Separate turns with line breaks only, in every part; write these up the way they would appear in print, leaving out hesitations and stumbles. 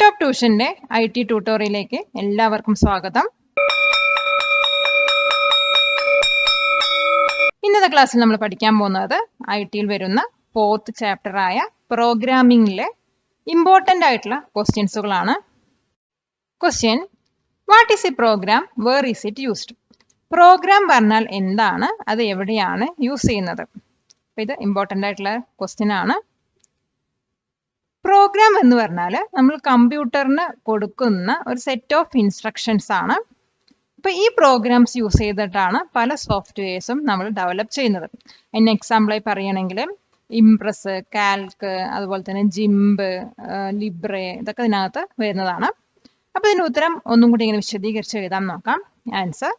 Top ട്യൂഷന്റെ IT ട്യൂട്ടോറിയലിലേക്ക് എല്ലാവർക്കും സ്വാഗതം. ഇന്നത്തെ ക്ലാസ്സിൽ നമ്മൾ പഠിക്കാൻ പോകുന്നത് ITയിൽ വരുന്ന 4th ചാപ്റ്റർ ആയ പ്രോഗ്രാമിംഗിലെ ഇമ്പോർട്ടന്റ് ആയിട്ടുള്ള ക്വസ്റ്റ്യൻസുകളാണ്. Question: what is a program, where is it used? Program പറഞ്ഞാൽ എന്താണ്, അത് എവിടെയാണ് യൂസ് ചെയ്യുന്നത്? ഇത് ഇമ്പോർട്ടന്റ് ആയിട്ടുള്ള ക്വസ്റ്റ്യൻ ആണ്. പ്രോഗ്രാം എന്ന് പറഞ്ഞാൽ നമ്മൾ കമ്പ്യൂട്ടറിന് കൊടുക്കുന്ന ഒരു സെറ്റ് ഓഫ് ഇൻസ്ട്രക്ഷൻസ് ആണ്. അപ്പൊ ഈ പ്രോഗ്രാംസ് യൂസ് ചെയ്തിട്ടാണ് പല സോഫ്റ്റ്വെയർസും നമ്മൾ ഡെവലപ്പ് ചെയ്യുന്നത്. അതിന് എക്സാമ്പിളായി പറയുകയാണെങ്കിൽ ഇംപ്രസ്, കാൽക്ക്, അതുപോലെ തന്നെ ജിംബ്, ലിബ്രെ, ഇതൊക്കെ ഇതിനകത്ത് വരുന്നതാണ്. അപ്പൊ ഇതിന്റെ ഉത്തരം ഒന്നും കൂടി ഇങ്ങനെ വിശദീകരിച്ച് എഴുതാൻ നോക്കാം. Answer: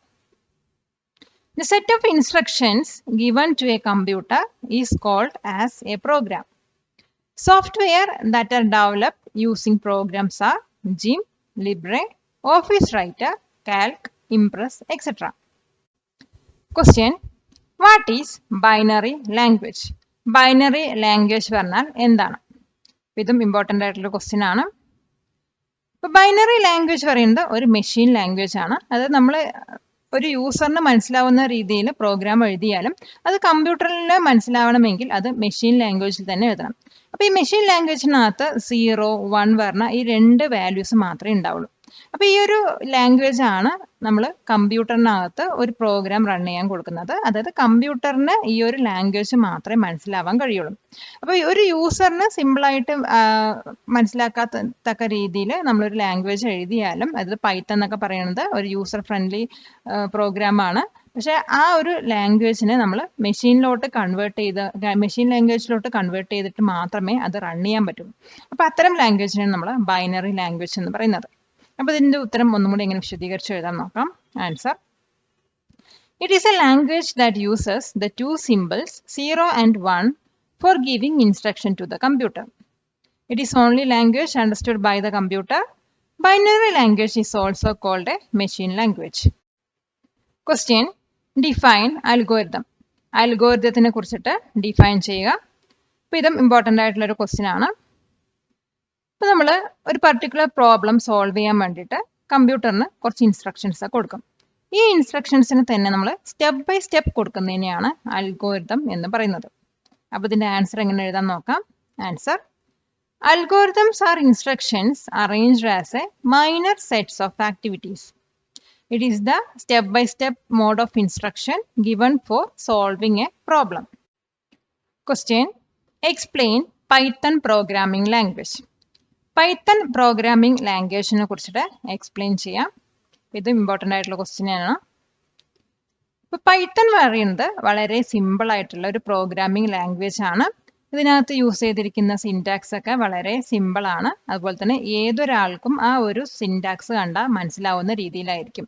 The set of instructions given to a computer is called as a program. Software that are developed using programs are GIMP, Libre, Office Writer, Calc, Impress, etc. Question: What is binary language? Binary language പറഞ്ഞാൽ എന്താണ്? ഇതും important ആയിട്ടുള്ള question ആണ്. Binary language പറയുന്നത് ഒരു machine language ആണ്. അത് നമ്മൾ ഒരു യൂസറിന് മനസ്സിലാവുന്ന രീതിയിൽ പ്രോഗ്രാം എഴുതിയാലും അത് കമ്പ്യൂട്ടറിൽ മനസ്സിലാവണമെങ്കിൽ അത് മെഷീൻ ലാംഗ്വേജിൽ തന്നെ എഴുതണം. അപ്പൊ ഈ മെഷീൻ ലാംഗ്വേജിനകത്ത് 0, 1 പറഞ്ഞ ഈ 2 വാല്യൂസ് മാത്രമേ ഉണ്ടാവുള്ളൂ. അപ്പൊ ഈ ഒരു ലാംഗ്വേജ് ആണ് നമ്മൾ കമ്പ്യൂട്ടറിനകത്ത് ഒരു പ്രോഗ്രാം റൺ ചെയ്യാൻ കൊടുക്കുന്നത്. അതായത് കമ്പ്യൂട്ടറിന് ഈ ഒരു ലാംഗ്വേജ് മാത്രമേ മനസ്സിലാവാൻ കഴിയുള്ളൂ. അപ്പൊ ഒരു യൂസറിന് സിമ്പിളായിട്ട് മനസ്സിലാക്കാത്തക്ക രീതിയിൽ നമ്മളൊരു ലാംഗ്വേജ് എഴുതിയാലും, അതായത് പൈത്തൺ എന്നൊക്കെ പറയുന്നത് ഒരു യൂസർ ഫ്രണ്ട്ലി പ്രോഗ്രാം ആണ്. പക്ഷെ ആ ഒരു ലാംഗ്വേജിനെ നമ്മൾ മെഷീൻ ലാംഗ്വേജിലോട്ട് കൺവേർട്ട് ചെയ്തിട്ട് മാത്രമേ അത് റൺ ചെയ്യാൻ പറ്റൂ. അപ്പൊ അത്തരം ലാംഗ്വേജിനെ നമ്മൾ ബൈനറി ലാംഗ്വേജ് എന്ന് പറയുന്നത്. അപ്പൊ ഇതിന്റെ ഉത്തരം ഒന്നും കൂടി എങ്ങനെ വിശദീകരിച്ച് എഴുതാൻ നോക്കാം. Answer: It is a language that uses the two symbols 0 and 1 for giving instruction to the computer. It is only language understood by the computer. Binary language is also called a machine language. Question: Define algorithm. അൽഗോരിതത്തിനെ കുറിച്ചിട്ട് define ചെയ്യുക. അപ്പൊ ഇതും important ആയിട്ടുള്ള ഒരു question ആണ്. അപ്പൊ നമ്മൾ ഒരു പർട്ടിക്കുലർ പ്രോബ്ലം സോൾവ് ചെയ്യാൻ വേണ്ടിയിട്ട് കമ്പ്യൂട്ടറിന് കുറച്ച് ഇൻസ്ട്രക്ഷൻസ് കൊടുക്കും. ഈ ഇൻസ്ട്രക്ഷൻസിന് തന്നെ നമ്മൾ സ്റ്റെപ്പ് ബൈ സ്റ്റെപ്പ് കൊടുക്കുന്നതിനെയാണ് അൽഗോരിതം എന്ന് പറയുന്നത്. അപ്പൊ ഇതിന്റെ ആൻസർ എങ്ങനെ എഴുതാൻ നോക്കാം. Answer: Algorithms are instructions arranged as a minor sets of activities. It is the step-by-step mode of instruction given for solving a problem. Question: Explain Python programming language. Python programming language നെ കുറിച്ചിട്ട് explain ചെയ്യാം. ഇത് important ആയിട്ടുള്ള question ആണ്. ഇപ്പൊ Python പറയുന്നത് വളരെ simple ആയിട്ടുള്ള ഒരു പ്രോഗ്രാമിംഗ് ലാംഗ്വേജ് ആണ്. ഇതിനകത്ത് യൂസ് ചെയ്തിരിക്കുന്ന സിൻടാക്സ് ഒക്കെ വളരെ സിമ്പിൾ ആണ്. അതുപോലെ തന്നെ ഏതൊരാൾക്കും ആ ഒരു സിൻടാക്സ് കണ്ടാൽ മനസ്സിലാവുന്ന രീതിയിലായിരിക്കും.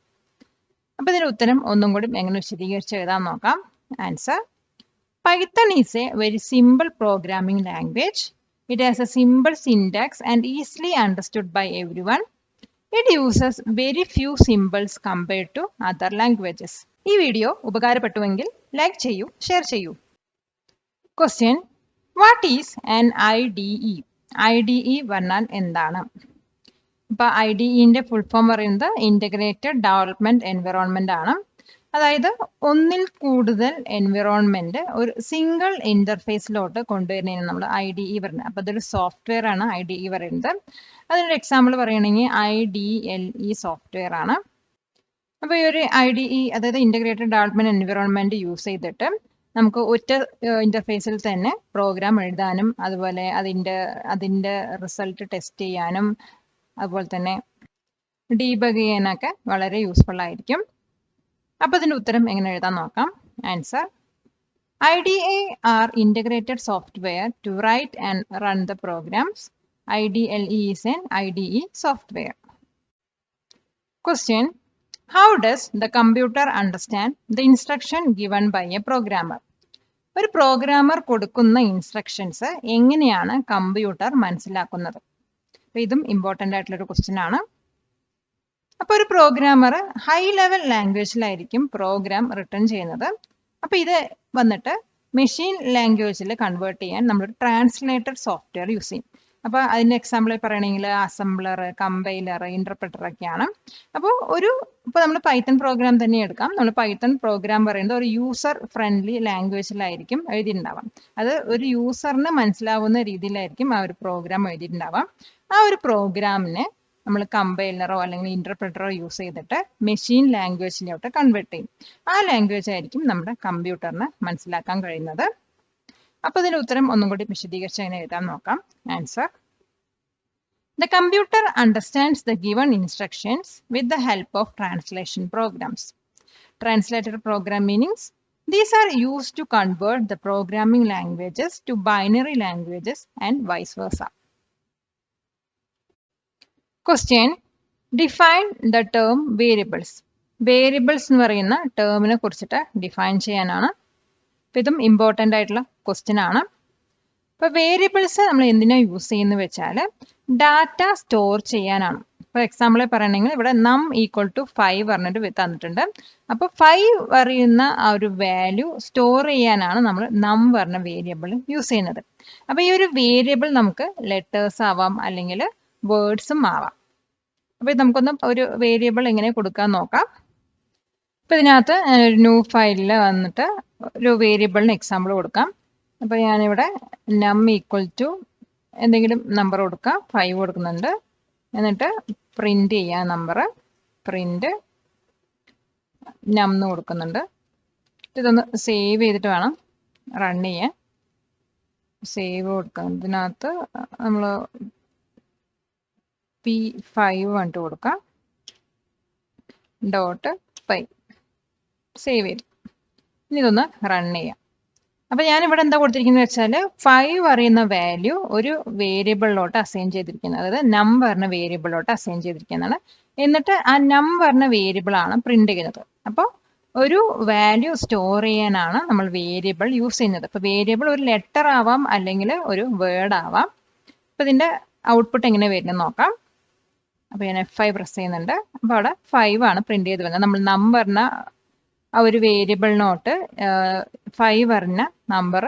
അപ്പൊ ഇതിന്റെ ഉത്തരം ഒന്നും കൂടി എങ്ങനെ വിശദീകരിച്ച് എഴുതാൻ നോക്കാം. Answer: Python is a very simple programming language. It has a simple syntax and easily understood by everyone. It uses very few symbols compared to other languages. ഈ വീഡിയോ ഉപകാരപ്പെട്ടുവെങ്കിൽ ലൈക്ക് ചെയ്യൂ, ഷെയർ ചെയ്യൂ. Question: What is an IDE? IDE പറഞ്ഞാൽ എന്താണ്? ഇപ്പൊ IDEന്റെ full form പറയുന്നത് integrated development environment ആണ്. അതായത് ഒന്നിൽ കൂടുതൽ എൻവയോൺമെന്റ് ഒരു സിംഗിൾ ഇന്റർഫേസിലോട്ട് കൊണ്ടുവരുന്നതിന് നമ്മൾ IDE പറയുന്നത്. അപ്പൊ ഇതൊരു സോഫ്റ്റ്വെയർ ആണ് IDE പറയുന്നത്. അതിനൊരു എക്സാമ്പിൾ പറയുകയാണെങ്കിൽ IDLE സോഫ്റ്റ്വെയർ ആണ്. അപ്പൊ ഈ ഒരു IDE, അതായത് ഇന്റഗ്രേറ്റഡ് ഡെവലപ്മെന്റ് എൻവയോൺമെന്റ് യൂസ് ചെയ്തിട്ട് നമുക്ക് ഒറ്റ ഇന്റർഫേസിൽ തന്നെ പ്രോഗ്രാം എഴുതാനും അതുപോലെ അതിന്റെ റിസൾട്ട് ടെസ്റ്റ് ചെയ്യാനും അതുപോലെ തന്നെ ഡീബഗ് ചെയ്യാനൊക്കെ വളരെ യൂസ്ഫുൾ ആയിരിക്കും. അപ്പൊ ഇതിന്റെ ഉത്തരം എങ്ങനെ എഴുതാൻ നോക്കാം. Answer: IDE are integrated software to write and run the programs. IDLE is an IDE software. Question: How does the computer understand the instruction given by a programmer? ഒരു പ്രോഗ്രാമർ കൊടുക്കുന്ന ഇൻസ്ട്രക്ഷൻസ് എങ്ങനെയാണ് കമ്പ്യൂട്ടർ മനസ്സിലാക്കുന്നത്? അപ്പൊ ഇതും important ആയിട്ടുള്ള ഒരു question ആണ്. അപ്പൊ ഒരു പ്രോഗ്രാമർ ഹൈ ലെവൽ ലാംഗ്വേജിലായിരിക്കും പ്രോഗ്രാം റിട്ടേൺ ചെയ്യുന്നത്. അപ്പൊ ഇത് വന്നിട്ട് മെഷീൻ ലാംഗ്വേജിൽ കൺവേർട്ട് ചെയ്യാൻ നമ്മൾ ട്രാൻസ്ലേറ്റർ സോഫ്റ്റ്വെയർ യൂസ് ചെയ്യും. അപ്പോൾ അതിൻ്റെ എക്സാമ്പിൾ പറയുകയാണെങ്കിൽ അസംബ്ലർ, കമ്പൈലർ, ഇൻ്റർപ്രറ്റർ ഒക്കെയാണ്. അപ്പോൾ ഇപ്പോൾ നമ്മൾ പൈത്തൺ പ്രോഗ്രാം തന്നെ എടുക്കാം. നമ്മൾ പൈത്തൺ പ്രോഗ്രാം പറയുന്നത് ഒരു യൂസർ ഫ്രണ്ട്ലി ലാംഗ്വേജിലായിരിക്കും എഴുതിയിട്ടുണ്ടാവാം. അത് ഒരു യൂസറിന് മനസ്സിലാവുന്ന രീതിയിലായിരിക്കും ആ ഒരു പ്രോഗ്രാം എഴുതിയിട്ടുണ്ടാവാം. ആ ഒരു പ്രോഗ്രാമിനെ നമ്മൾ കമ്പൈലറോ അല്ലെങ്കിൽ ഇൻ്റർപ്രറ്ററോ യൂസ് ചെയ്തിട്ട് മെഷീൻ ലാംഗ്വേജിലോട്ട് കൺവേർട്ട് ചെയ്യും. ആ ലാംഗ്വേജ് ആയിരിക്കും നമ്മുടെ കമ്പ്യൂട്ടറിന് മനസ്സിലാക്കാൻ കഴിയുന്നത്. അപ്പോൾ ഇതിൻ്റെ ഉത്തരം ഒന്നും കൂടി വിശദീകരിച്ച് എങ്ങനെ എഴുതാൻ നോക്കാം. Answer: The computer understands the given instructions with the help of translation programs. Translator program meanings: these are used to convert the programming languages to binary languages and vice versa. Question: Define the term variables. Variables എന്ന് പറയുന്ന ടേമിനെ കുറിച്ചിട്ട് define ചെയ്യാനാണ്. അപ്പോൾ ഇതും important ആയിട്ടുള്ള question ആണ്. ഇപ്പോൾ variables നമ്മൾ എന്തിനാണ് യൂസ് ചെയ്യുന്നത് വെച്ചാൽ ഡാറ്റ സ്റ്റോർ ചെയ്യാനാണ്. ഇപ്പോൾ എക്സാമ്പിളിൽ പറയണമെങ്കിൽ ഇവിടെ നം ഈക്വൽ ടു 5 പറഞ്ഞിട്ട് തന്നിട്ടുണ്ട്. അപ്പോൾ 5 പറയുന്ന ആ ഒരു വാല്യൂ സ്റ്റോർ ചെയ്യാനാണ് നമ്മൾ നം പറഞ്ഞ വേരിയബിൾ യൂസ് ചെയ്യുന്നത്. അപ്പോൾ ഈ ഒരു വേരിയബിൾ നമുക്ക് ലെറ്റേഴ്സ് ആവാം അല്ലെങ്കിൽ വേർഡ്സും ആവാം. അപ്പോൾ ഇത് നമുക്കൊന്ന് ഒരു വേരിയബിൾ എങ്ങനെ കൊടുക്കാൻ നോക്കാം. അപ്പോൾ ഇതിനകത്ത് ഒരു ന്യൂ ഫയലിൽ വന്നിട്ട് ഒരു വേരിയബിളിന് എക്സാമ്പിൾ കൊടുക്കാം. അപ്പോൾ ഞാനിവിടെ നം ഈക്വൽ ടു എന്തെങ്കിലും നമ്പർ കൊടുക്കാം. 5 കൊടുക്കുന്നുണ്ട്. എന്നിട്ട് പ്രിന്റ് ചെയ്യാൻ നമ്പർ പ്രിന്റ് നം എന്ന് കൊടുക്കുന്നുണ്ട്. ഇതൊന്ന് സേവ് ചെയ്തിട്ട് വേണം റൺ ചെയ്യാൻ. സേവ് കൊടുക്കാം. ഇതിനകത്ത് നമ്മൾ P5 പറഞ്ഞിട്ട് കൊടുക്കാം. .py സേവ് ചെയ്തു. ഇനി ഇതൊന്ന് റൺ ചെയ്യാം. അപ്പോൾ ഞാനിവിടെ എന്താ കൊടുത്തിരിക്കുന്നത് വെച്ചാൽ 5 പറയുന്ന വാല്യൂ ഒരു വേരിയബിളിലോട്ട് അസൈൻ ചെയ്തിരിക്കുന്നത്. അതായത് നം പറഞ്ഞ വേരിയബിളിലോട്ട് അസൈൻ ചെയ്തിരിക്കുന്നതാണ്. എന്നിട്ട് ആ നം പറഞ്ഞ വേരിയബിളാണ് പ്രിന്റ് ചെയ്യുന്നത്. അപ്പോൾ ഒരു വാല്യൂ സ്റ്റോർ ചെയ്യാനാണ് നമ്മൾ വേരിയബിൾ യൂസ് ചെയ്യുന്നത്. അപ്പോൾ വേരിയബിൾ ഒരു ലെറ്റർ ആവാം അല്ലെങ്കിൽ ഒരു വേർഡ് ആവാം. അപ്പോൾ ഇതിൻ്റെ ഔട്ട്പുട്ട് എങ്ങനെ വരുന്നത് നോക്കാം. അപ്പോൾ ഞാൻ F5 പ്രസ് ചെയ്യുന്നുണ്ട്. അപ്പോൾ അവിടെ 5 ആണ് പ്രിന്റ് ചെയ്ത് വരുന്നത്. നമ്മൾ നം പറഞ്ഞ ആ ഒരു വേരിയബിളിനോട്ട് 5 പറഞ്ഞ നമ്പർ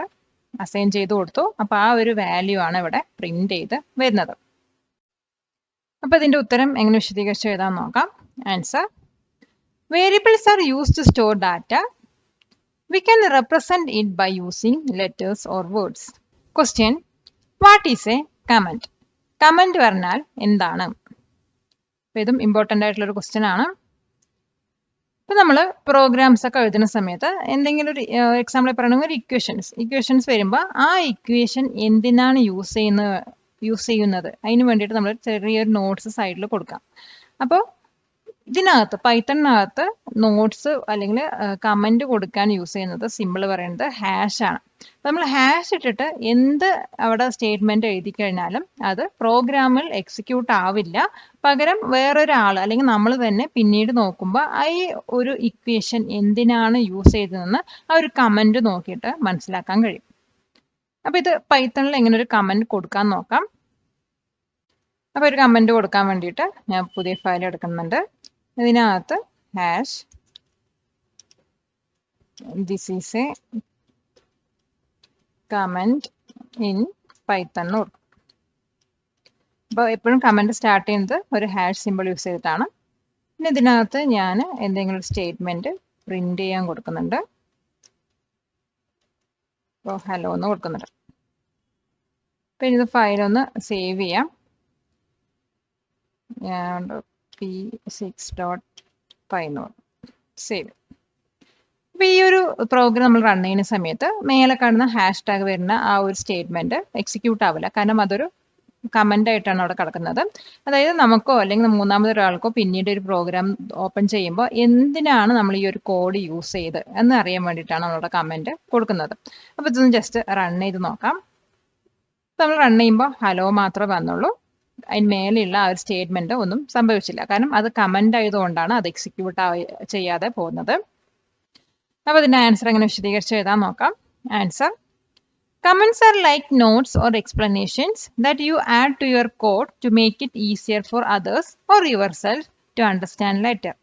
അസൈൻ ചെയ്ത് കൊടുത്തു. അപ്പോൾ ആ ഒരു വാല്യൂ ആണ് ഇവിടെ പ്രിന്റ് ചെയ്ത് വരുന്നത്. അപ്പോൾ ഇതിൻ്റെ ഉത്തരം എങ്ങനെ വിശദീകരിച്ച് എഴുതാൻ നോക്കാം. Answer: variables are used to store data. We can represent it by using letters or words. Question: what is a comment? Comment പറഞ്ഞാൽ എന്താണ്? അപ്പോൾ ഇതും ഇമ്പോർട്ടൻ്റ് ആയിട്ടുള്ളൊരു ക്വസ്റ്റ്യൻ ആണ്. ഇപ്പോൾ നമ്മൾ പ്രോഗ്രാംസ് ഒക്കെ എഴുതുന്ന സമയത്ത് എന്തെങ്കിലും ഒരു എക്സാമ്പിൾ പറയണമെങ്കിൽ ഒരു ഇക്വേഷൻസ് വരുമ്പോൾ ആ ഇക്വേഷൻ എന്തിനാണ് യൂസ് ചെയ്യുന്നത് അതിന് വേണ്ടിയിട്ട് നമ്മൾ ചെറിയൊരു നോട്ട്സ് സൈഡിൽ കൊടുക്കാം. അപ്പോൾ ഇതിനകത്ത് പൈത്തണിനകത്ത് നോട്ട്സ് അല്ലെങ്കിൽ കമൻറ്റ് കൊടുക്കാൻ യൂസ് ചെയ്യുന്നത് സിമ്പിൾ പറയുന്നത് ഹാഷ് ആണ്. നമ്മൾ ഹാഷ് ഇട്ടിട്ട് എന്ത് അവിടെ സ്റ്റേറ്റ്മെന്റ് എഴുതി കഴിഞ്ഞാലും അത് പ്രോഗ്രാമിൽ എക്സിക്യൂട്ട് ആവില്ല. പകരം വേറൊരാൾ അല്ലെങ്കിൽ നമ്മൾ തന്നെ പിന്നീട് നോക്കുമ്പോൾ ഈ ഒരു ഇക്വേഷൻ എന്തിനാണ് യൂസ് ചെയ്തതെന്ന് ആ ഒരു കമന്റ് നോക്കിയിട്ട് മനസ്സിലാക്കാൻ കഴിയും. അപ്പോൾ ഇത് പൈത്തണിൽ എങ്ങനെ ഒരു കമന്റ് കൊടുക്കാൻ നോക്കാം. അപ്പോൾ ഒരു കമന്റ് കൊടുക്കാൻ വേണ്ടിയിട്ട് ഞാൻ പുതിയ ഫയൽ എടുക്കുന്നുണ്ട്. ഇതിനകത്ത് hash this is a comment in Python എന്ന് കൊടുക്കും. അപ്പോൾ എപ്പോഴും കമന്റ് സ്റ്റാർട്ട് ചെയ്യുന്നത് ഒരു ഹാഷ് സിമ്പിൾ യൂസ് ചെയ്തിട്ടാണ്. പിന്നെ ഇതിനകത്ത് ഞാൻ എന്തെങ്കിലും ഒരു സ്റ്റേറ്റ്മെന്റ് പ്രിന്റ് ചെയ്യാൻ കൊടുക്കുന്നുണ്ട്. അപ്പോൾ ഹലോ എന്ന് കൊടുക്കുന്നുണ്ട്. പിന്നെ ഇത് ഫയലൊന്ന് സേവ് ചെയ്യാം. ഞാൻ p6.py സേവ്. അപ്പോൾ ഈ ഒരു പ്രോഗ്രാം നമ്മൾ റൺ ചെയ്യുന്ന സമയത്ത് മേലെ കാണുന്ന ഹാഷ് ടാഗ് വരുന്ന ആ ഒരു സ്റ്റേറ്റ്മെന്റ് എക്സിക്യൂട്ട് ആവില്ല. കാരണം അതൊരു കമന്റ് ആയിട്ടാണ് അവിടെ കിടക്കുന്നത്. അതായത് നമുക്കോ അല്ലെങ്കിൽ മൂന്നാമതൊരാൾക്കോ പിന്നീട് ഒരു പ്രോഗ്രാം ഓപ്പൺ ചെയ്യുമ്പോൾ എന്തിനാണ് നമ്മൾ ഈ ഒരു കോഡ് യൂസ് ചെയ്ത് എന്ന് അറിയാൻ വേണ്ടിയിട്ടാണ് നമ്മളവിടെ കമന്റ് കൊടുക്കുന്നത്. അപ്പോൾ ഇതൊന്ന് ജസ്റ്റ് റൺ ചെയ്ത് നോക്കാം. നമ്മൾ റൺ ചെയ്യുമ്പോൾ ഹലോ മാത്രമേ വന്നുള്ളൂ. അതിന് മേലെയുള്ള ആ ഒരു സ്റ്റേറ്റ്മെന്റ് ഒന്നും സംഭവിച്ചില്ല. കാരണം അത് കമന്റ് ആയതുകൊണ്ടാണ് അത് എക്സിക്യൂട്ട് ചെയ്യാതെ പോകുന്നത്. അപ്പോൾ ഇതിന്റെ ആൻസർ എങ്ങനെ വിശദീകരിച്ച് എഴുതാൻ നോക്കാം. Answer: comments are like notes or explanations that you add to your code to make it easier for others or yourself to understand later.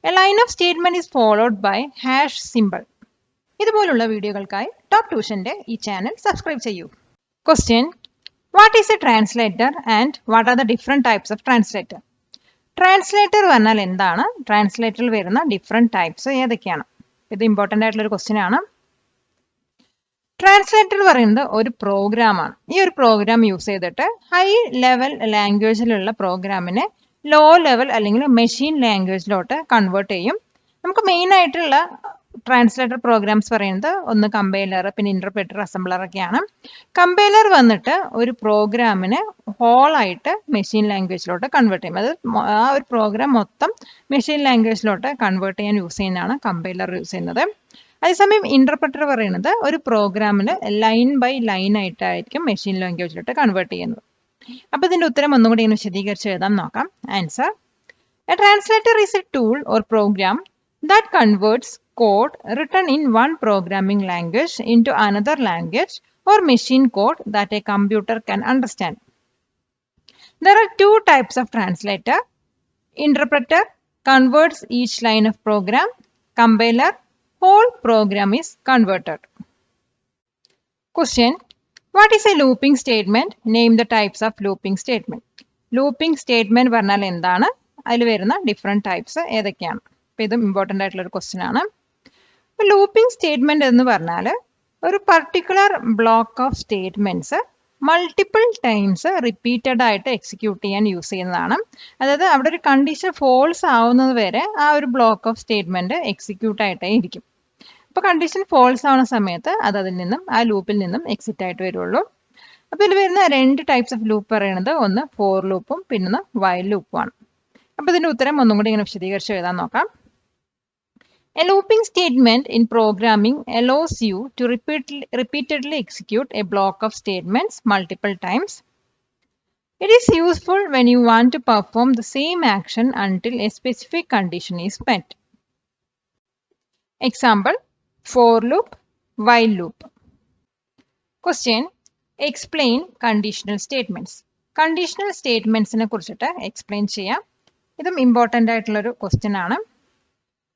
A line of statement is followed by hash symbol. ഇതുപോലുള്ള വീഡിയോകൾക്കായി top ട്യൂഷന്റെ ഈ channel subscribe ചെയ്യൂ. Question: what is a translator and what are the different types of translator? Translator പറഞ്ഞാൽ എന്താണ്? ട്രാൻസ്ലേറ്ററിൽ വരുന്ന different types ഏതൊക്കെയാണ്? ഇത് ഇമ്പോർട്ടൻ്റ് ആയിട്ടുള്ള ഒരു ക്വസ്റ്റ്യൻ ആണ്. ട്രാൻസ്ലേറ്റർ പറയുന്നത് ഒരു പ്രോഗ്രാമാണ്. ഈ ഒരു പ്രോഗ്രാം യൂസ് ചെയ്തിട്ട് ഹൈ ലെവൽ ലാംഗ്വേജിലുള്ള പ്രോഗ്രാമിനെ ലോ ലെവൽ അല്ലെങ്കിൽ മെഷീൻ ലാംഗ്വേജിലോട്ട് കൺവേർട്ട് ചെയ്യും. നമുക്ക് മെയിൻ ആയിട്ടുള്ള ട്രാൻസ്ലേറ്റർ പ്രോഗ്രാംസ് പറയുന്നത് ഒന്ന് കമ്പൈലർ, പിന്നെ ഇന്റർപ്രറ്റർ, അസംബ്ലർ ഒക്കെയാണ്. കമ്പൈലർ വന്നിട്ട് ഒരു പ്രോഗ്രാമിനെ ഹോൾ ആയിട്ട് മെഷീൻ ലാംഗ്വേജിലോട്ട് കൺവേർട്ട് ചെയ്യും. അത് ആ ഒരു പ്രോഗ്രാം മൊത്തം മെഷീൻ ലാംഗ്വേജിലോട്ട് കൺവേർട്ട് ചെയ്യാൻ യൂസ് ചെയ്യുന്നതാണ് കമ്പൈലർ യൂസ് ചെയ്യുന്നത്. അതേസമയം ഇന്റർപ്രറ്റർ പറയുന്നത് ഒരു പ്രോഗ്രാമിന് ലൈൻ ബൈ ലൈൻ ആയിട്ടായിരിക്കും മെഷീൻ ലാംഗ്വേജിലോട്ട് കൺവേർട്ട് ചെയ്യുന്നത്. അപ്പൊ ഇതിന്റെ ഉത്തരം ഒന്നും കൂടി ഇങ്ങനെ വിശദീകരിച്ച് എഴുതാൻ നോക്കാം. Answer: a translator is a tool or program that converts code written in one programming language into another language or machine code that a computer can understand. There are two types of translator. Interpreter converts each line of program. Compiler, whole program is converted. Question: what is a looping statement? Name the types of looping statement. Looping statement പറഞ്ഞാൽ എന്താണ്? അതിൽ വരുന്ന different types ഏതൊക്കെയാണ്? അപ്പോൾ ഇതും important ആയിട്ടുള്ള ഒരു question ആണ്. അപ്പോൾ ലൂപ്പിംഗ് സ്റ്റേറ്റ്മെന്റ് എന്ന് പറഞ്ഞാൽ ഒരു particular block of statements multiple times repeated ആയിട്ട് എക്സിക്യൂട്ട് ചെയ്യാൻ യൂസ് ചെയ്യുന്നതാണ്. അതായത് അവിടെ ഒരു കണ്ടീഷൻ ഫോൾസ് ആവുന്നത് വരെ ആ ഒരു ബ്ലോക്ക് ഓഫ് സ്റ്റേറ്റ്മെന്റ് എക്സിക്യൂട്ട് ആയിട്ടേ ഇരിക്കും. അപ്പോൾ കണ്ടീഷൻ ഫോൾസ് ആവുന്ന സമയത്ത് അത് അതിൽ നിന്നും ആ ലൂപ്പിൽ നിന്നും എക്സിറ്റ് ആയിട്ട് വരുള്ളൂ. അപ്പോൾ ഇതിൽ വരുന്ന രണ്ട് ടൈപ്സ് ഓഫ് ലൂപ്പ് പറയുന്നത് ഒന്ന് ഫോർ ലൂപ്പും പിന്നെ വൈൽ ലൂപ്പും ആണ്. അപ്പോൾ ഇതിന്റെ ഉത്തരം ഒന്നും കൂടി ഇങ്ങനെ വിശദീകരിച്ച് എഴുതാൻ നോക്കാം. A looping statement in programming allows you to repeatedly execute a block of statements multiple times. It is useful when you want to perform the same action until a specific condition is met. Example: for loop, while loop. Question: explain conditional statements. Conditional statements ne kurichittu explain cheyyam. ഇതും important ആയിട്ടുള്ളൊരു question ആണ്.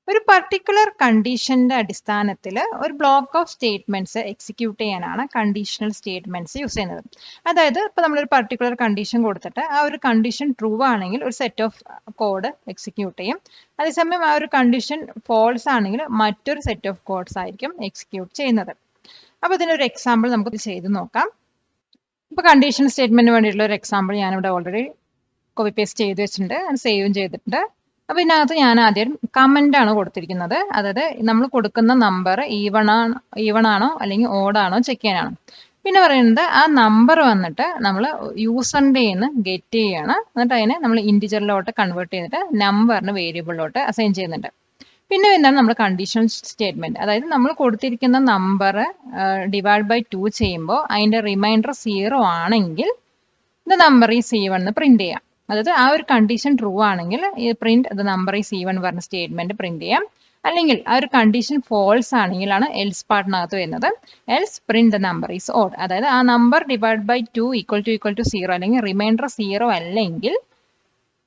ഒരു particular കണ്ടീഷന്റെ അടിസ്ഥാനത്തിൽ ഒരു block of statements execute ചെയ്യാനാണ് conditional statements use ചെയ്യുന്നത്. അതായത് ഇപ്പോൾ നമ്മളൊരു പർട്ടിക്കുലർ കണ്ടീഷൻ കൊടുത്തിട്ട് ആ ഒരു കണ്ടീഷൻ ട്രൂ ആണെങ്കിൽ ഒരു സെറ്റ് ഓഫ് കോഡ് എക്സിക്യൂട്ട് ചെയ്യും. അതേസമയം ആ ഒരു കണ്ടീഷൻ ഫോൾസ് ആണെങ്കിൽ മറ്റൊരു സെറ്റ് ഓഫ് കോഡ്സ് ആയിരിക്കും എക്സിക്യൂട്ട് ചെയ്യുന്നത്. അപ്പോൾ ഇതിനൊരു എക്സാമ്പിൾ നമുക്ക് ചെയ്ത് നോക്കാം. ഇപ്പോൾ കണ്ടീഷണൽ സ്റ്റേറ്റ്മെന്റിന് വേണ്ടിയിട്ടുള്ള ഒരു എക്സാമ്പിൾ ഞാനിവിടെ ഓൾറെഡി കോപ്പി പേസ്റ്റ് ചെയ്ത് വെച്ചിട്ടുണ്ട്, അത് സേവും ചെയ്തിട്ടുണ്ട്. അപ്പോൾ ഇതിനകത്ത് ഞാൻ ആദ്യം കമന്റ് ആണ് കൊടുത്തിരിക്കുന്നത്. അതായത് നമ്മൾ കൊടുക്കുന്ന നമ്പർ ഈവൺ ആണോ അല്ലെങ്കിൽ ഓഡ് ആണോ ചെക്ക് ചെയ്യാനാണ്. പിന്നെ പറയുന്നത് ആ നമ്പർ വന്നിട്ട് നമ്മൾ യൂസറിൻ്റെ നിന്ന് ഗെറ്റ് ചെയ്യാണ്. എന്നിട്ട് അതിനെ നമ്മൾ ഇൻറ്റിജറിലോട്ട് കൺവേർട്ട് ചെയ്തിട്ട് നമ്പറിന് വേരിയബിളിലോട്ട് അസൈൻ ചെയ്യുന്നുണ്ട്. പിന്നെ എന്താണ് നമ്മൾ കണ്ടീഷണൽ സ്റ്റേറ്റ്മെന്റ്, അതായത് നമ്മൾ കൊടുത്തിരിക്കുന്ന നമ്പർ ഡിവൈഡ് ബൈ 2 ചെയ്യുമ്പോൾ അതിൻ്റെ റിമൈൻഡർ 0 ആണെങ്കിൽ ദ നമ്പർ ഈസ് ഈവൺ എന്ന് പ്രിന്റ് ചെയ്യാം. അതായത് ആ ഒരു കണ്ടീഷൻ ട്രൂ ആണെങ്കിൽ ഈ print the number is even പറഞ്ഞ സ്റ്റേറ്റ്മെന്റ് പ്രിന്റ് ചെയ്യാം. അല്ലെങ്കിൽ ആ ഒരു കണ്ടീഷൻ ഫോൾസ് ആണെങ്കിലാണ് എൽസ് പാർട്ടിനകത്ത് വരുന്നത്. Else print the number is odd. അതായത് ആ number divide by 2 equal to 0 അല്ലെങ്കിൽ റിമൈൻഡർ 0 അല്ലെങ്കിൽ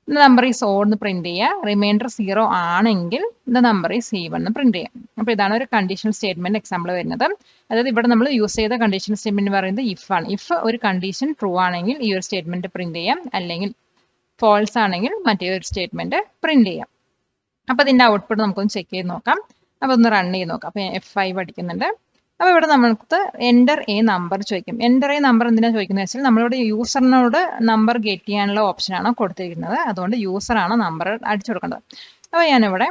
ദ നമ്പർ ഈസ് ഓഡ് എന്ന് പ്രിന്റ് ചെയ്യുക. റിമൈൻഡർ 0 ആണെങ്കിൽ ദ നമ്പർ ഈസ് ഈവൺ എന്ന് പ്രിന്റ് ചെയ്യാം. അപ്പോൾ ഇതാണ് ഒരു കണ്ടീഷണൽ സ്റ്റേറ്റ്മെന്റ് എക്സാമ്പിൾ വരുന്നത്. അതായത് ഇവിടെ നമ്മൾ യൂസ് ചെയ്ത കണ്ടീഷണൽ സ്റ്റേറ്റ്മെന്റ് പറയുന്നത് ഇഫ് ആണ്. ഇഫ് ഒരു കണ്ടീഷൻ ട്രൂ ആണെങ്കിൽ ഈ ഒരു സ്റ്റേറ്റ്മെന്റ് പ്രിന്റ് ചെയ്യാം, അല്ലെങ്കിൽ ഫോൾസ് ആണെങ്കിൽ മറ്റേ ഒരു സ്റ്റേറ്റ്മെന്റ് പ്രിന്റ് ചെയ്യാം. അപ്പോൾ ഇതിന്റെ ഔട്ട്പുട്ട് നമുക്കൊന്ന് ചെക്ക് ചെയ്ത് നോക്കാം. അപ്പോൾ ഒന്ന് റൺ ചെയ്ത് നോക്കാം. അപ്പോൾ F5 അടിക്കുന്നുണ്ട്. അപ്പോൾ ഇവിടെ നമുക്ക് എൻ്റർ എ നമ്പർ ചോദിക്കും. എൻ്റർ എ നമ്പർ എന്തിനാണ് ചോദിക്കുന്നത് വെച്ചാൽ നമ്മളിവിടെ യൂസറിനോട് നമ്പർ ഗെറ്റ് ചെയ്യാനുള്ള ഓപ്ഷനാണ് കൊടുത്തിരിക്കുന്നത്. അതുകൊണ്ട് യൂസറാണ് നമ്പർ അടിച്ചു കൊടുക്കേണ്ടത്. അപ്പോൾ ഞാനിവിടെ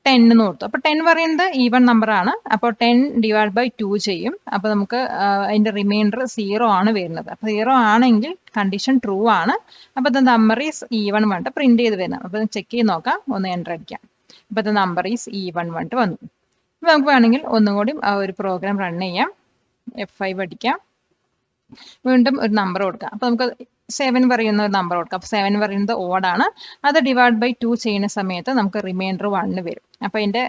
10 എന്ന് കൊടുത്തു. അപ്പോൾ 10 പറയുന്നത് ഈവൺ നമ്പർ ആണ്. അപ്പോൾ 10 ഡിവൈഡ് ബൈ 2 ചെയ്യും. അപ്പോൾ നമുക്ക് അതിൻ്റെ റിമൈൻഡർ 0 ആണ് വരുന്നത്. അപ്പോൾ 0 ആണെങ്കിൽ കണ്ടീഷൻ ട്രൂ ആണ്. അപ്പോൾ ദ നമ്പർ ഈസ് ഈവൺ പറഞ്ഞിട്ട് പ്രിന്റ് ചെയ്ത് വരുന്നത്. അപ്പോൾ ചെക്ക് ചെയ്ത് നോക്കാം, ഒന്ന് എൻ്റർ അടിക്കാം. അപ്പോൾ ദ നമ്പർ ഈസ് ഈവൺ പറഞ്ഞിട്ട് വന്നു. അപ്പോൾ നമുക്ക് വേണമെങ്കിൽ ഒന്നും കൂടി ആ ഒരു പ്രോഗ്രാം റൺ ചെയ്യാം. F5 അടിക്കാം, വീണ്ടും ഒരു നമ്പർ കൊടുക്കാം. അപ്പോൾ നമുക്ക് 7 പറയുന്ന ഒരു നമ്പർ കൊടുക്കാം. അപ്പോൾ 7 പറയുന്നത് ഓഡാണ്. അത് ഡിവൈഡ് ബൈ 2 ചെയ്യുന്ന സമയത്ത് നമുക്ക് റിമൈൻഡർ 1 വരും. അപ്പോൾ അതിൻ്റെ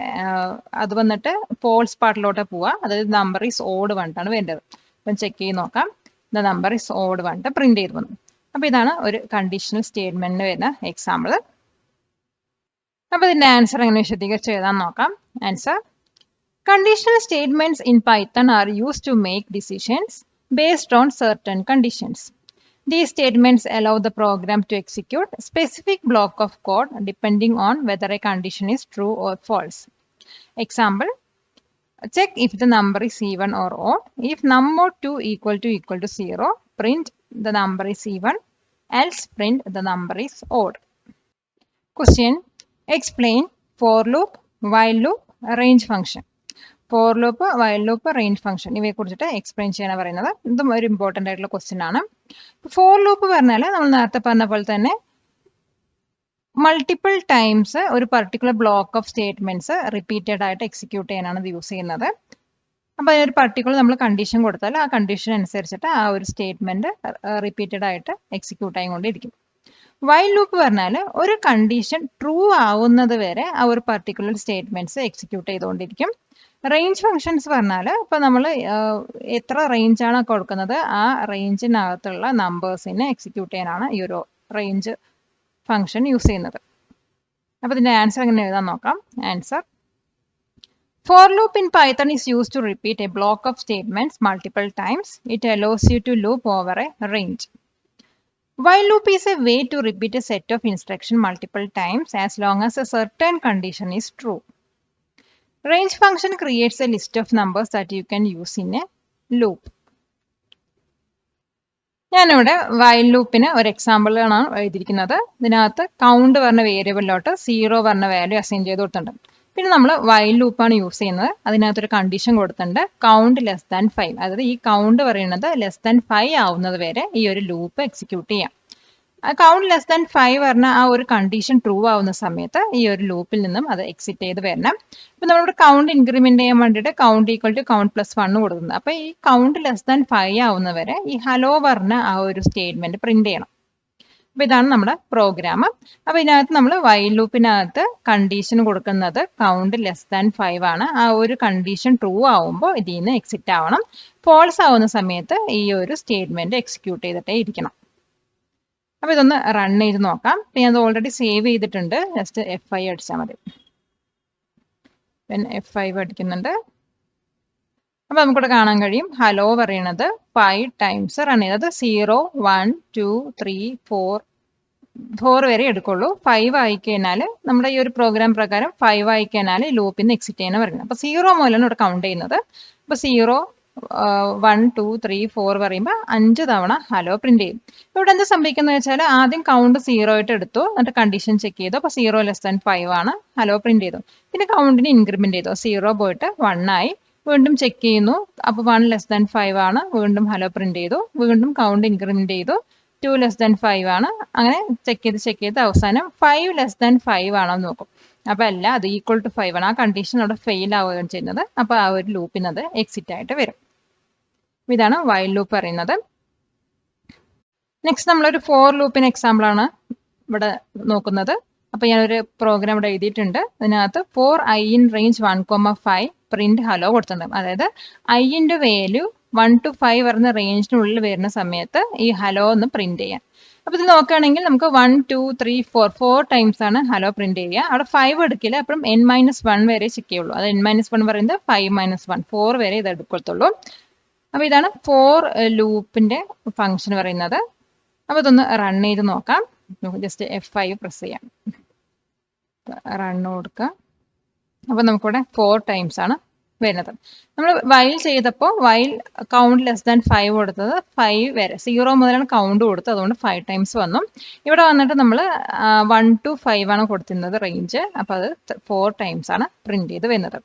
അത് വന്നിട്ട് ഫോൾസ് പാർട്ടിലോട്ട് പോവുക. അതായത് നമ്പർ ഈസ് ഓഡ് പറഞ്ഞിട്ടാണ് വേണ്ടത്. അപ്പം ചെക്ക് ചെയ്ത് നോക്കാം, ദ നമ്പർ ഈസ് ഓഡ് പറഞ്ഞിട്ട് പ്രിന്റ് ചെയ്ത് വന്നു. അപ്പോൾ ഇതാണ് ഒരു കണ്ടീഷണൽ സ്റ്റേറ്റ്മെന്റിന് വരുന്ന എക്സാമ്പിൾ. അപ്പോൾ ഇതിൻ്റെ ആൻസർ എങ്ങനെ വിശദീകരിച്ച് എഴുതാൻ നോക്കാം. Answer: conditional statements in Python are used to make decisions based on certain conditions. These statements allow the program to execute a specific block of code depending on whether a condition is true or false. Example, check if the number is even or odd. If num2 equal to 0, print the number is even, else print the number is odd. Question, explain for loop, while loop, range function. For loop, while loop, range function ഇവയെ കുറിച്ചിട്ട് explain ചെയ്യാൻ പറയുന്നത്. ഇതും ഒരു important ആയിട്ടുള്ള question ആണ്. For loop പറഞ്ഞാൽ നമ്മൾ നേരത്തെ പറഞ്ഞ പോലെ തന്നെ മൾട്ടിപ്പിൾ ടൈംസ് ഒരു particular block of statements repeated ആയിട്ട് എക്സിക്യൂട്ട് ചെയ്യാനാണ് ഇത് യൂസ് ചെയ്യുന്നത്. അപ്പോൾ അതിനൊരു പർട്ടിക്കുലർ നമ്മൾ കണ്ടീഷൻ കൊടുത്താൽ ആ കണ്ടീഷൻ അനുസരിച്ചിട്ട് ആ ഒരു സ്റ്റേറ്റ്മെന്റ് റിപ്പീറ്റഡ് ആയിട്ട് എക്സിക്യൂട്ട് ആയിക്കൊണ്ടിരിക്കും. വൈൽ ലൂപ്പ് പറഞ്ഞാൽ ഒരു കണ്ടീഷൻ ട്രൂ ആവുന്നത് വരെ ആ ഒരു പർട്ടിക്കുലർ സ്റ്റേറ്റ്മെന്റ്സ് എക്സിക്യൂട്ട് ചെയ്തുകൊണ്ടിരിക്കും. റേഞ്ച് ഫംഗ്ഷൻസ് പറഞ്ഞാൽ ഇപ്പോൾ നമ്മൾ എത്ര റേഞ്ചാണ് കൊടുക്കുന്നത് ആ റേഞ്ചിനകത്തുള്ള നമ്പേഴ്സിനെ എക്സിക്യൂട്ട് ചെയ്യാനാണ് ഈ ഒരു റേഞ്ച് ഫംഗ്ഷൻ യൂസ് ചെയ്യുന്നത്. അപ്പോൾ ഇതിൻ്റെ ആൻസർ എങ്ങനെ എഴുതാൻ നോക്കാം. Answer, for loop in Python is used to repeat a block of statements multiple times. It allows you to loop over a range. While loop is a way to repeat a set of instructions multiple times as long as a certain condition is true. Range function creates a list of numbers that you can use in a loop. ഞാനിവിടെ while ലൂപ്പിന് ഒരു എക്സാമ്പിളാണ് എഴുതിയിരിക്കുന്നത്. ഇതിനകത്ത് count പറഞ്ഞ വേരിയബിളിലോട്ട് 0 പറഞ്ഞ value assign ചെയ്ത് കൊടുത്തിട്ടുണ്ട്. പിന്നെ നമ്മൾ വൈൽ ലൂപ്പാണ് യൂസ് ചെയ്യുന്നത്. അതിനകത്തൊരു കണ്ടീഷൻ കൊടുത്തിട്ടുണ്ട്, കൗണ്ട് ലെസ് ദാൻ 5. അതായത് ഈ കൗണ്ട് പറയുന്നത് ലെസ് ദാൻ 5 ആവുന്നത് വരെ ഈ ഒരു ലൂപ്പ് എക്സിക്യൂട്ട് ചെയ്യാം. കൗണ്ട് ലെസ് ദാൻ 5 പറഞ്ഞ ആ ഒരു കണ്ടീഷൻ ട്രൂ ആവുന്ന സമയത്ത് ഈ ഒരു ലൂപ്പിൽ നിന്നും അത് എക്സിറ്റ് ചെയ്ത് വരണം. ഇപ്പം നമ്മളിവിടെ കൗണ്ട് ഇൻക്രിമെന്റ് ചെയ്യാൻ വേണ്ടിയിട്ട് count equal to count plus 1 കൊടുക്കുന്നത്. അപ്പോൾ ഈ കൗണ്ട് ലെസ് ദാൻ 5 ആവുന്നവരെ ഈ ഹലോ പറഞ്ഞ ആ ഒരു സ്റ്റേറ്റ്മെന്റ് പ്രിന്റ് ചെയ്യണം. അപ്പോൾ ഇതാണ് നമ്മുടെ പ്രോഗ്രാം. അപ്പോൾ ഇതിനകത്ത് നമ്മൾ വൈൽ ലൂപ്പിനകത്ത് കണ്ടീഷൻ കൊടുക്കുന്നത് കൗണ്ട് ലെസ് ദാൻ 5 ആണ്. ആ ഒരു കണ്ടീഷൻ ട്രൂ ആവുമ്പോൾ ഇതിൽ നിന്ന് എക്സിറ്റ് ആവണം. ഫോൾസ് ആവുന്ന സമയത്ത് ഈ ഒരു സ്റ്റേറ്റ്മെന്റ് എക്സിക്യൂട്ട് ചെയ്തിട്ടേ ഇരിക്കണം. അപ്പോൾ ഇതൊന്ന് റൺ ചെയ്ത് നോക്കാം. ഞാൻ അത് ഓൾറെഡി സേവ് ചെയ്തിട്ടുണ്ട്. ജസ്റ്റ് F5 അടിച്ചാൽ മതി. F5 അടിക്കുന്നുണ്ട്. അപ്പോൾ നമുക്കിവിടെ കാണാൻ കഴിയും ഹലോ പറയണത് 5 ടൈംസ് റൺ ചെയ്തത് 0, 1, 2, 3, 4 വരെ എടുക്കുള്ളൂ. 5 ആയിക്കഴിഞ്ഞാൽ നമ്മുടെ ഈ ഒരു പ്രോഗ്രാം പ്രകാരം 5 ആയിക്കഴിഞ്ഞാൽ ലൂപ്പിൽ നിന്ന് എക്സിറ്റ് ചെയ്യാൻ പറയുന്നത്. അപ്പോൾ 0 മുതലാണ് ഇവിടെ കൗണ്ട് ചെയ്യുന്നത്. അപ്പോൾ 0, 1, 2, 3, 4 പറയുമ്പോൾ 5 തവണ ഹലോ പ്രിന്റ് ചെയ്യും. ഇവിടെ എന്ത് സംഭവിക്കുന്നത് വെച്ചാൽ ആദ്യം കൗണ്ട് 0 ആയിട്ട് എടുത്തു, എന്നിട്ട് കണ്ടീഷൻ ചെക്ക് ചെയ്തു. അപ്പോൾ 0 ലെസ് ദാൻ 5 ആണ്, ഹലോ പ്രിന്റ് ചെയ്തു. പിന്നെ കൗണ്ടിന് ഇൻക്രിമെന്റ് ചെയ്തു, 0 പോയിട്ട് 1 ആയി. വീണ്ടും ചെക്ക് ചെയ്യുന്നു, അപ്പോൾ 1 ലെസ് ദാൻ 5 ആണ്, വീണ്ടും ഹലോ പ്രിന്റ് ചെയ്തു. വീണ്ടും കൗണ്ട് ഇൻക്രിമെന്റ് ചെയ്തു, 2 ലെസ് ദാൻ 5 ആണ്. അങ്ങനെ ചെക്ക് ചെയ്ത് അവസാനം 5 ലെസ് ദാൻ 5 ആണോ എന്ന് നോക്കും. അപ്പോൾ അല്ല, അത് ഈക്വൽ ടു 5 ആണ്. ആ കണ്ടീഷൻ അവിടെ ഫെയിൽ ആവുകയാണ് ചെയ്യുന്നത്. അപ്പോൾ ആ ഒരു ലൂപ്പിന് അത് എക്സിറ്റ് ആയിട്ട് വരും. ഇതാണ് വൈൽ ലൂപ്പ് പറയുന്നത്. നെക്സ്റ്റ് നമ്മളൊരു ഫോർ ലൂപ്പിന് എക്സാമ്പിൾ ആണ് ഇവിടെ നോക്കുന്നത്. അപ്പോൾ ഞാനൊരു പ്രോഗ്രാം ഇവിടെ എഴുതിയിട്ടുണ്ട്. അതിനകത്ത് for I in range 1,5 print hello കൊടുത്തിട്ടുണ്ട്. അതായത് ഐൻ്റെ വാല്യൂ 1 to 5 വരുന്ന റേഞ്ചിനുള്ളിൽ വരുന്ന സമയത്ത് ഈ ഹലോ ഒന്ന് പ്രിന്റ് ചെയ്യാൻ. അപ്പോൾ ഇത് നോക്കുകയാണെങ്കിൽ നമുക്ക് 1, 2, 3, 4 ടൈംസ് ആണ് ഹലോ പ്രിന്റ് ചെയ്യുക. അവിടെ 5 എടുക്കില്ല. അപ്പം n-1 വരെ ചെക്ക് ചെയ്യുള്ളൂ. അത് n-1 പറയുന്നത് 5 - 1 4 വരെ ഇത് എടുക്കത്തുള്ളൂ. അപ്പോൾ ഇതാണ് ഫോർ ലൂപ്പിന്റെ ഫംഗ്ഷൻ പറയുന്നത്. അപ്പോൾ ഇതൊന്ന് റൺ ചെയ്ത് നോക്കാം. ജസ്റ്റ് F5 പ്രസ് ചെയ്യാം, റൺ കൊടുക്കുക. അപ്പോൾ നമുക്കിവിടെ 4 ടൈംസ് ആണ് വരുന്നത്. നമ്മൾ വൈൽ ചെയ്തപ്പോൾ വൈൽ കൗണ്ട് ലെസ് ദാൻ 5 കൊടുത്തത് 5 വരെ 0 മുതലാണ് കൗണ്ട് കൊടുത്തത്, അതുകൊണ്ട് 5 ടൈംസ് വന്നു. ഇവിടെ വന്നിട്ട് നമ്മൾ 1 to 5 ആണ് കൊടുത്തിരുന്നത് റേഞ്ച്. അപ്പോൾ അത് 4 ടൈംസ് ആണ് പ്രിന്റ് ചെയ്ത് വരുന്നത്.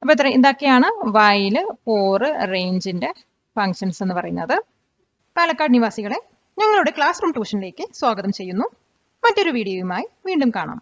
അപ്പോൾ ഇതൊക്കെയാണ് വൈൽ ഫോർ റേഞ്ചിന്റെ ഫങ്ഷൻസ് എന്ന് പറയുന്നത്. പാലക്കാട് നിവാസികളെ ഞങ്ങളുടെ ക്ലാസ് റൂം ട്യൂഷനിലേക്ക് സ്വാഗതം ചെയ്യുന്നു. മറ്റൊരു വീഡിയോയുമായി വീണ്ടും കാണാം.